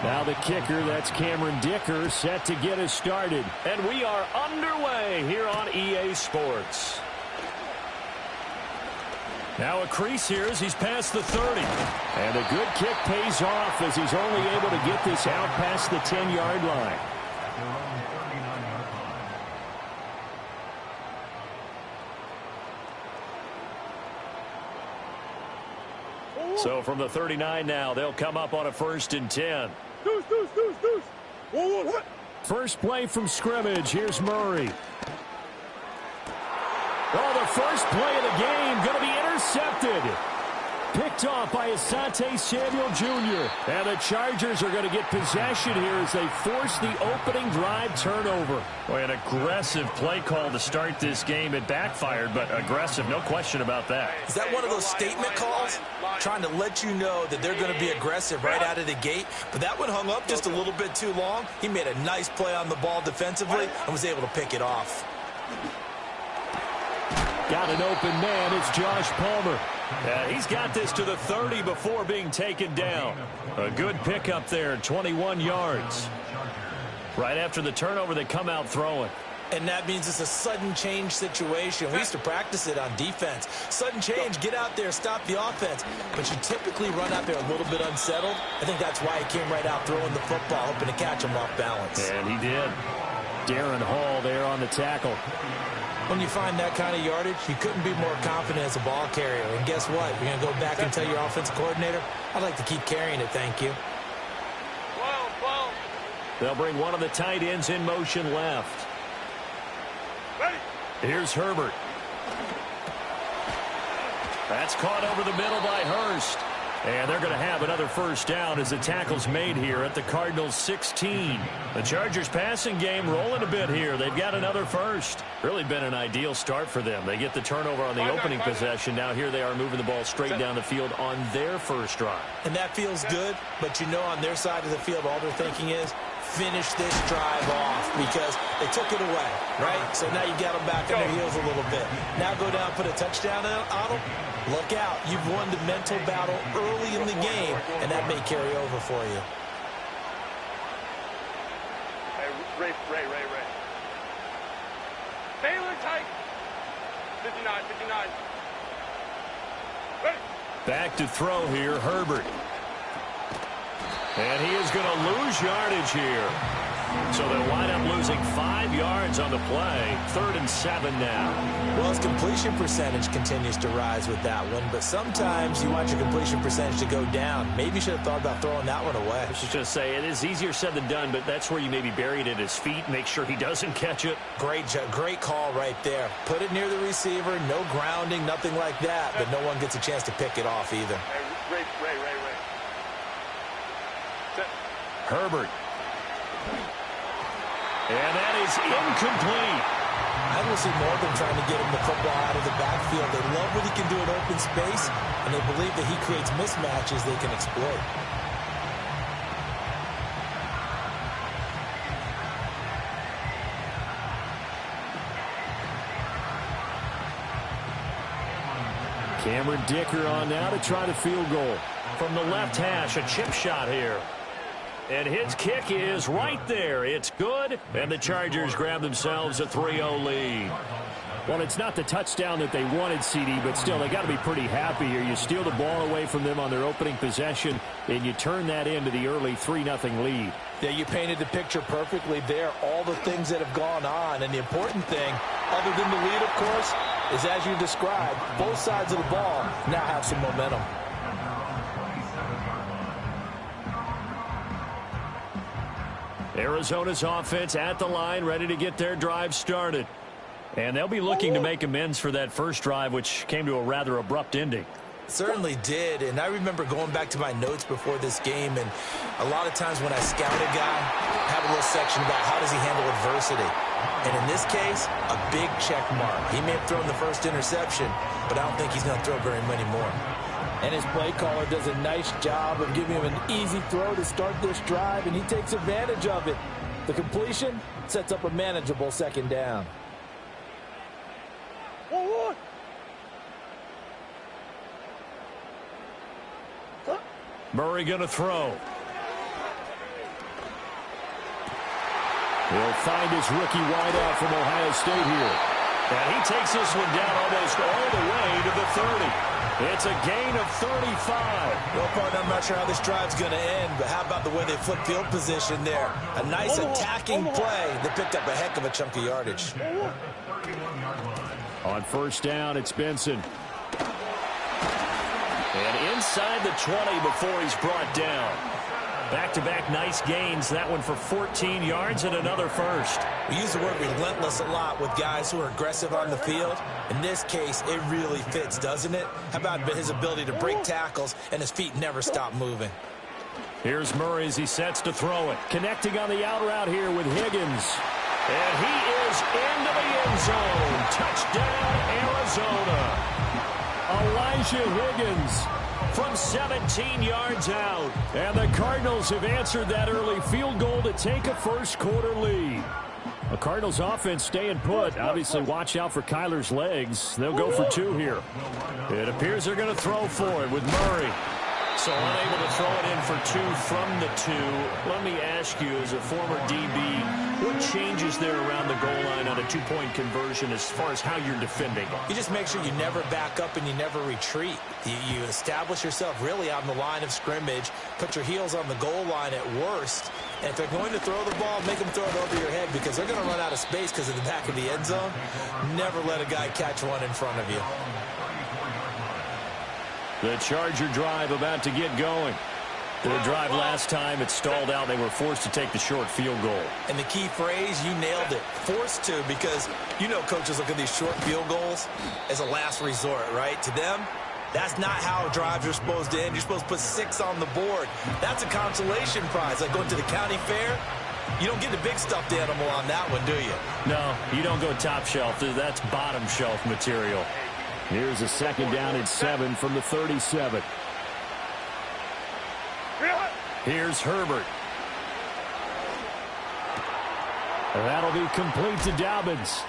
Now the kicker, that's Cameron Dicker, set to get us started. And we are underway here on EA Sports. Now a crease here as he's past the 30. And a good kick pays off as he's only able to get this out past the 10-yard line. So from the 39 now, they'll come up on a 1st and 10. First play from scrimmage. Here's Murray. Oh, the first play of the game going to be intercepted. Picked off by Asante Samuel Jr. And the Chargers are going to get possession here as they force the opening drive turnover. Boy, an aggressive play call to start this game. It backfired, but aggressive, no question about that. Is that one of those statement calls? Trying to let you know that they're going to be aggressive right out of the gate. But that one hung up just a little bit too long. He made a nice play on the ball defensively and was able to pick it off. Got an open man. It's Josh Palmer. He's got this to the 30 before being taken down. A good pickup there, 21 yards. Right after the turnover, they come out throwing. And that means it's a sudden change situation. We used to practice it on defense. Sudden change, get out there, stop the offense. But you typically run out there a little bit unsettled. I think that's why he came right out throwing the football, hoping to catch him off balance. And he did. Darren Hall there on the tackle. When you find that kind of yardage, you couldn't be more confident as a ball carrier. And guess what? You're going to go back and tell your offensive coordinator, I'd like to keep carrying it, thank you. They'll bring one of the tight ends in motion left. Ready. Here's Herbert. That's caught over the middle by Hurst. And they're going to have another first down as the tackle's made here at the Cardinals' 16. The Chargers passing game rolling a bit here. They've got another first. Really been an ideal start for them. They get the turnover on the opening possession. Now here they are moving the ball straight down the field on their first drive. And that feels good, but you know on their side of the field all they're thinking is finish this drive off because they took it away, right? So now you got them back on their heels a little bit. Now go down, put a touchdown on them. Look out. You've won the mental battle early in the game, and that may carry over for you. Hey, Ray. Baylor tight. 59. Ready. Back to throw here, Herbert. And he is going to lose yardage here. So they'll wind up losing 5 yards on the play. 3rd and 7 now. Well, his completion percentage continues to rise with that one, but sometimes you want your completion percentage to go down. Maybe you should have thought about throwing that one away. I was just going to say, it is easier said than done, but that's where you maybe bury it at his feet, make sure he doesn't catch it. Great call right there. Put it near the receiver, no grounding, nothing like that, but no one gets a chance to pick it off either. Hey, Ray. Herbert. And that is incomplete. I don't see more than trying to get him the football out of the backfield. They love what he can do in open space, and they believe that he creates mismatches they can exploit. Cameron Dicker on now to try the field goal. From the left hash, a chip shot here. And his kick is right there. It's good. And the Chargers grab themselves a 3-0 lead. Well, it's not the touchdown that they wanted, CD, but still, they got to be pretty happy here. You steal the ball away from them on their opening possession, and you turn that into the early 3-0 lead. Yeah, you painted the picture perfectly there. All the things that have gone on. And the important thing, other than the lead, of course, is as you described, both sides of the ball now have some momentum. Arizona's offense at the line, ready to get their drive started. And they'll be looking to make amends for that first drive, which came to a rather abrupt ending. Certainly did, and I remember going back to my notes before this game, and a lot of times when I scout a guy, I have a little section about how does he handle adversity. And in this case, a big check mark. He may have thrown the first interception, but I don't think he's going to throw very many more. And his play caller does a nice job of giving him an easy throw to start this drive, and he takes advantage of it. The completion sets up a manageable second down. Murray going to throw. He'll find his rookie wideout from Ohio State here. And he takes this one down almost all the way to the 30. It's a gain of 35. Well, partner, I'm not sure how this drive's going to end, but how about the way they flip field position there? A nice attacking play that picked up a heck of a chunk of yardage. On first down, it's Benson. And inside the 20 before he's brought down. Back-to-back nice gains. That one for 14 yards and another first. We use the word relentless a lot with guys who are aggressive on the field. In this case, it really fits, doesn't it? How about his ability to break tackles and his feet never stop moving? Here's Murray as he sets to throw it. Connecting on the out route here with Higgins. And he is into the end zone. Touchdown, Arizona. Elijah Higgins from 17 yards out. And the Cardinals have answered that early field goal to take a first-quarter lead. The Cardinals offense staying put. Obviously, watch out for Kyler's legs. They'll go for two here. It appears they're going to throw for it with Murray. So unable to throw it in for two from the two. Let me ask you, as a former DB, what changes there around the goal line on a two-point conversion as far as how you're defending? You just make sure you never back up and you never retreat. You establish yourself really on the line of scrimmage, put your heels on the goal line at worst, and if they're going to throw the ball, make them throw it over your head because they're going to run out of space because of the back of the end zone. Never let a guy catch one in front of you. The Charger drive about to get going. Their drive last time, it stalled out. They were forced to take the short field goal. And the key phrase, you nailed it, forced to, because you know coaches look at these short field goals as a last resort, right? To them, that's not how drives are supposed to end. You're supposed to put 6 on the board. That's a consolation prize. Like going to the county fair, you don't get the big stuffed animal on that one, do you? No, you don't go top shelf. That's bottom shelf material. Here's a second down and 7 from the 37. Here's Herbert. That'll be complete to Dobbins.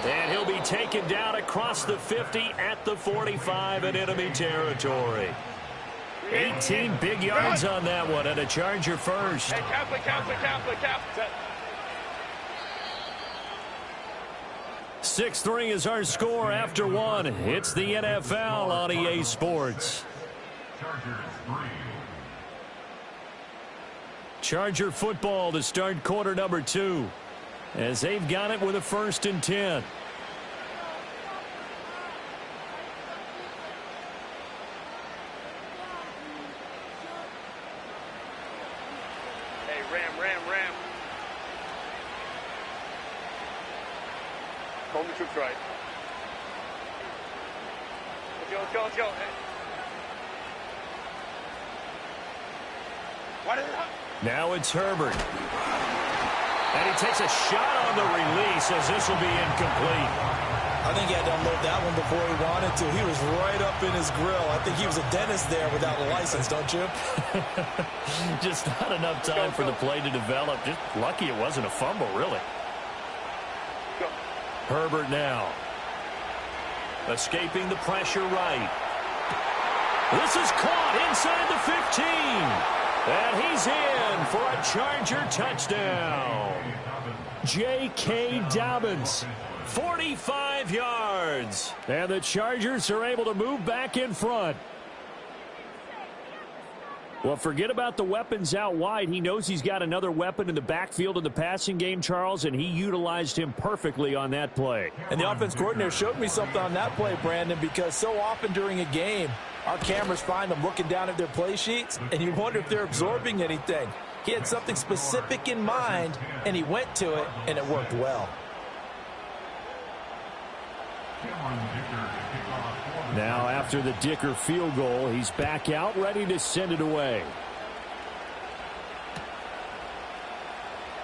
And he'll be taken down across the 50 at the 45 in enemy territory. 18 big yards on that one, and a Charger first. Hey, cap. 6-3 is our score after one. It's the NFL on EA Sports. Charger football to start quarter number 2 as they've got it with a 1st and 10. Hey, Ram. Home the troops right. Let's go. Hey. What is it? Now it's Herbert. And he takes a shot on the release as this will be incomplete. I think he had to unload that one before he wanted to. He was right up in his grill. I think he was a dentist there without a license, don't you? Just not enough time for the play to develop. Just lucky it wasn't a fumble, really. Go. Herbert now. Escaping the pressure right. This is caught inside the 15. And he's in for a Charger touchdown. J.K. Dobbins, 45 yards. And the Chargers are able to move back in front. Well, forget about the weapons out wide. He knows he's got another weapon in the backfield in the passing game, Charles, and he utilized him perfectly on that play. And the offense coordinator showed me something on that play, Brandon, because so often during a game, our cameras find them looking down at their play sheets, and you wonder if they're absorbing anything. He had something specific in mind, and he went to it, and it worked well. Now, after the Dicker field goal, he's back out, ready to send it away.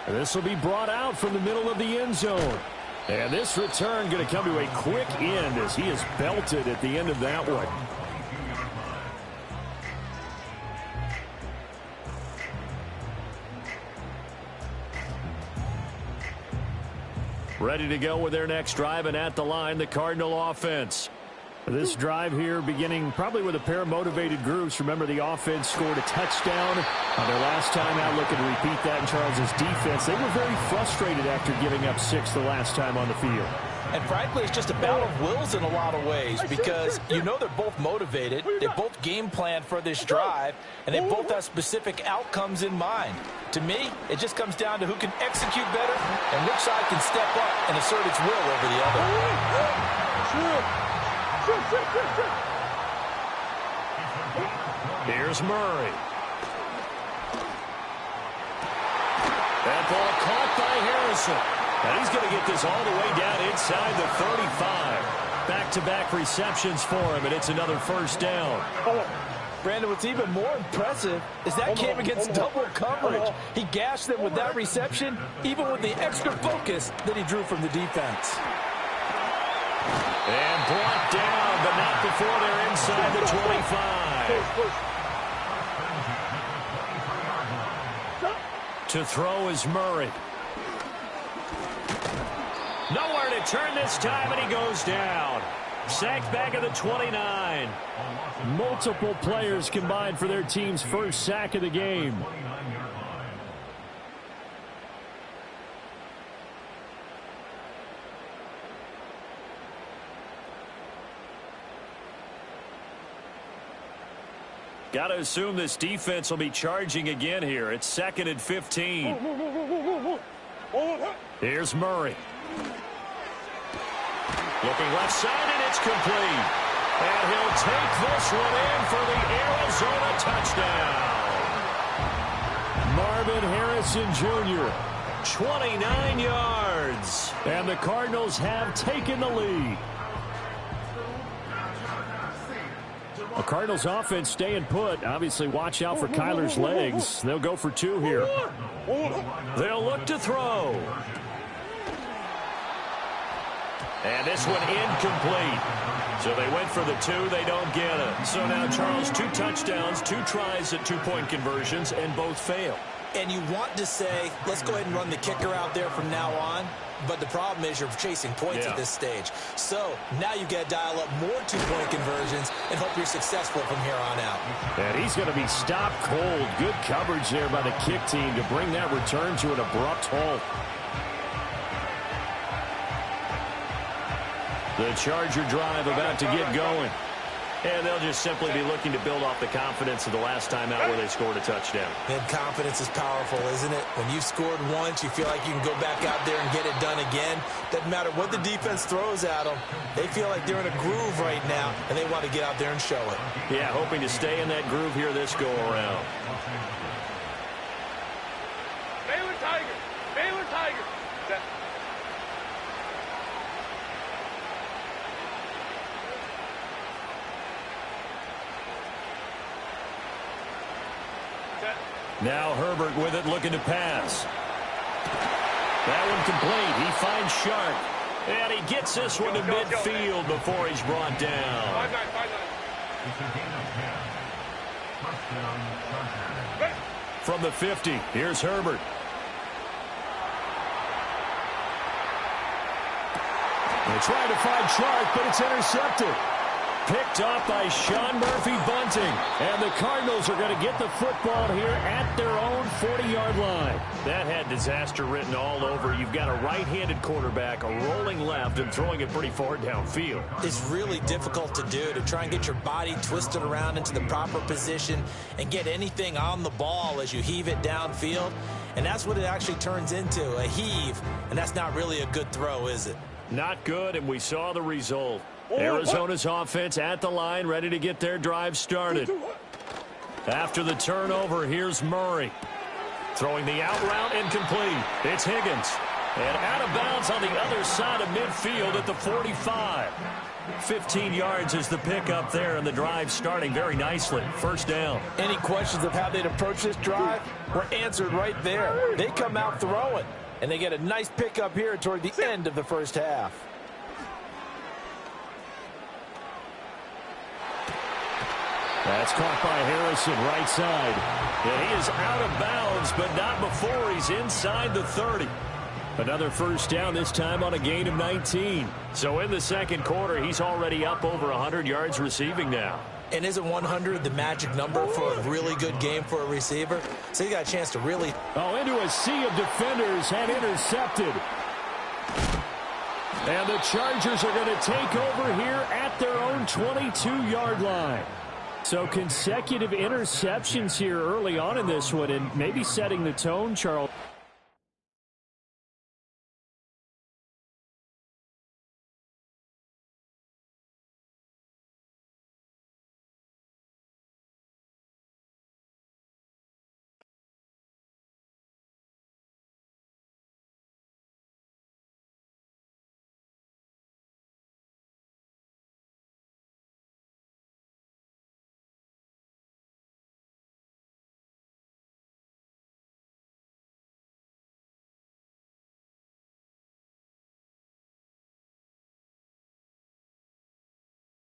This will be brought out from the middle of the end zone. And this return going to come to a quick end as he is belted at the end of that one. Ready to go with their next drive, and at the line, the Cardinal offense. This drive here beginning probably with a pair of motivated groups. Remember, the offense scored a touchdown on their last time out. Looking to repeat that in Charles' defense. They were very frustrated after giving up 6 the last time on the field. And frankly, it's just a battle of wills in a lot of ways because you know they're both motivated. They both game plan for this drive, and they both have specific outcomes in mind. To me, it just comes down to who can execute better and which side can step up and assert its will over the other. Here's Murray. That ball caught by Harrison. And he's going to get this all the way down inside the 35. Back-to-back receptions for him, and it's another first down. Brandon, what's even more impressive is that came against double coverage. He gashed them with that reception, even with the extra focus that he drew from the defense. And brought down, but not before they're inside the 25. To throw is Murray. Nowhere to turn this time, and he goes down. Sacked back at the 29. Multiple players combined for their team's first sack of the game. Got to assume this defense will be charging again here. It's 2nd and 15. Here's Murray. Looking left side, and it's complete. And he'll take this one in for the Arizona touchdown. Marvin Harrison Jr. 29 yards. And the Cardinals have taken the lead. The Cardinals offense staying put. Obviously, watch out for Kyler's legs. They'll go for 2 here. They'll look to throw. And this one incomplete. So they went for the 2. They don't get it. So now, Charles, 2 touchdowns, 2 tries at 2-point conversions, and both fail. And you want to say, let's go ahead and run the kicker out there from now on. But the problem is you're chasing points at this stage. So now you got to dial up more 2-point conversions and hope you're successful from here on out. And he's going to be stopped cold. Good coverage there by the kick team to bring that return to an abrupt halt. The Charger drive about to get going. And they'll just simply be looking to build off the confidence of the last time out where they scored a touchdown. And confidence is powerful, isn't it? When you've scored once, you feel like you can go back out there and get it done again. Doesn't matter what the defense throws at them. They feel like they're in a groove right now, and they want to get out there and show it. Yeah, hoping to stay in that groove here this go-around. Baylor Tigers! Baylor Tigers! Now Herbert with it, looking to pass. That one complete. He finds Sharp. And he gets this one to midfield before he's brought down. 5-9. From the 50, here's Herbert. They're trying to find Sharp, but it's intercepted. Picked off by Sean Murphy-Bunting. And the Cardinals are going to get the football here at their own 40-yard line. That had disaster written all over. You've got a right-handed quarterback, a rolling left, and throwing it pretty far downfield. It's really difficult to do, to try and get your body twisted around into the proper position and get anything on the ball as you heave it downfield. And that's what it actually turns into, a heave. And that's not really a good throw, is it? Not good, and we saw the result. Arizona's offense at the line, ready to get their drive started. After the turnover, here's Murray. Throwing the out route, incomplete. It's Higgins. And out of bounds on the other side of midfield at the 45. 15 yards is the pickup there, and the drive starting very nicely. First down. Any questions of how they'd approach this drive were answered right there. They come out throwing, and they get a nice pickup here toward the end of the first half. That's caught by Harrison, right side. And he is out of bounds, but not before he's inside the 30. Another first down, this time on a gain of 19. So in the second quarter, he's already up over 100 yards receiving now. And isn't 100 the magic number for a really good game for a receiver? So he got a chance to really... Oh, into a sea of defenders and intercepted. And the Chargers are going to take over here at their own 22-yard line. So consecutive interceptions here early on in this one, and maybe setting the tone, Charles.